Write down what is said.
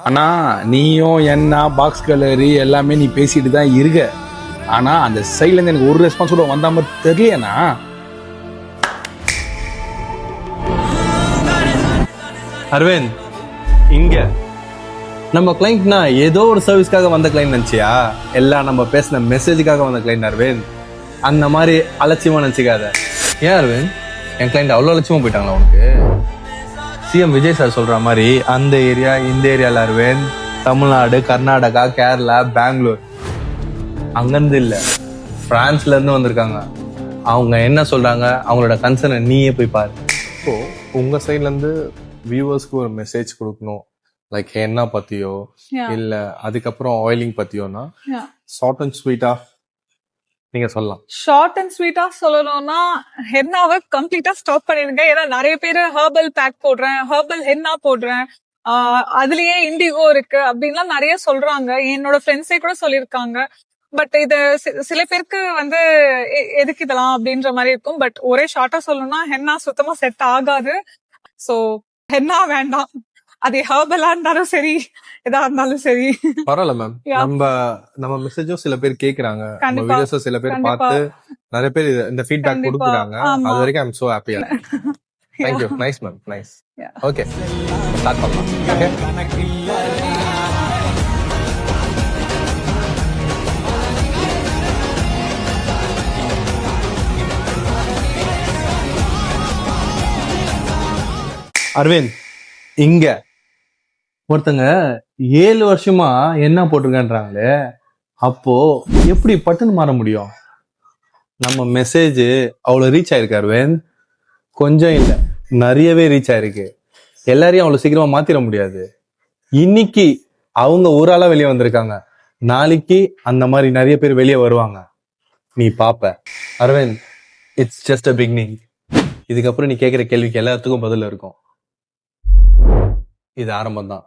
ஆனா நீயும் என்ன பாக்ஸ் கலரி எல்லாமே நீ பேசிட்டு தான் இருக்க. ஆனா அந்த சைட்ல இருந்து எனக்கு ஒரு ரெஸ்பான்ஸ் கூட வந்த மாதிரி தெரியலண்ணா. அரவிந்த், இங்க நம்ம கிளைண்ட்னா ஏதோ ஒரு சர்வீஸ்க்காக வந்த கிளைண்ட் நினைச்சியா? எல்லாம் நம்ம பேசின மெசேஜுக்காக வந்த கிளைண்ட் அரவிந்த். அந்த மாதிரி அலட்சியமா நினைச்சுக்காத. ஏன் அரவிந்த், என் கிளைண்ட் அவ்வளோ அலட்சியமா போயிட்டாங்களா உனக்கு? சிஎம் விஜய் சார் சொல்ற மாதிரி அந்த ஏரியா இந்த ஏரியால அரவிந்த், தமிழ்நாடு, கர்நாடகா, கேரளா, பெங்களூர், அங்கிருந்து இல்ல, பிரான்ஸ்ல இருந்து வந்திருக்காங்க. அவங்க என்ன சொல்றாங்க, அவங்களோட கன்சர்னை நீயே போய் பாரு. ஸோ உங்க சைட்ல இருந்து வியூவர்ஸ்க்கு ஒரு மெசேஜ் கொடுக்கணும், லைக் ஹென்னா பத்தியோ Yeah. இல்ல அதுக்கப்புறம் ஆயிலிங் பத்தியோனா Yeah. ஷார்ட் அண்ட் ஸ்வீட்டா நீங்க சொல்லலாம். ஷார்ட் அண்ட் ஸ்வீட்டா சொல்லணும்னா ஹென்னாவை கம்ப்ளீட்டா ஸ்டாப் பண்ணிருங்க. ஏன்னா நிறைய பேர் ஹெர்பல் பேக் போடுறேன், ஹெர்பல் ஹென்னா போடுறேன், அதுலயே இண்டிகோ இருக்கு அப்படின்லாம் நிறைய சொல்றாங்க. என்னோட ஃப்ரெண்ட்ஸே கூட சொல்லியிருக்காங்க. பட் இது சில பேருக்கு வந்து எதுக்கு இதெல்லாம் அப்படின்ற மாதிரி இருக்கும். பட் ஒரே ஷார்ட்டா சொல்லணும்னா ஹென்னா சுத்தமா செட் ஆகாது. சோ ஹென்னா வேண்டாம். அது ஹெர்பலா இருந்தாலும் சரி, எதா இருந்தாலும் சரி. பரவாயில்ல மேம். Yeah. நம்ம மெசேஜும் சில பேர் கேக்குறாங்க, நம்ம கண்டிப்பா. வீடியோஸும் சில பேர் கண்டிப்பா. பார்த்து நிறைய பேர் இந்த ஃபீட்பேக் கண்டிப்பா. கொடுக்குறாங்க. ஆமா. அது வரைக்கும் ஐ அம் சோ ஹாப்பியா. Thank you. Nice ma'am, nice. Yeah. Okay, start பண்ணலாம். ஓகே, அரவிந்த், இங்க ஒருத்தங்க 7 வருஷமா என்ன போட்டிருக்கன்றாங்களே, அப்போ எப்படி பட்டுன்னு மாற முடியும்? நம்ம மெசேஜ் அவ்வளவு ரீச் ஆயிருக்கு அரவிந்த். கொஞ்சம் இல்ல, நிறையவே ரீச் ஆயிருக்கு. எல்லாரையும் அவ்வளவு சீக்கிரமா மாத்திர முடியாது. இன்னைக்கு அவங்க ஒரு ஆளா வெளியே வந்திருக்காங்க, நாளைக்கு அந்த மாதிரி நிறைய பேர் வெளியே வருவாங்க, நீ பாப்ப. Aravind, it's just a beginning. இதுக்கப்புறம் நீ கேட்கிற கேள்விக்கு எல்லாத்துக்கும் பதில் இருக்கும். இது ஆரம்பம் தான்.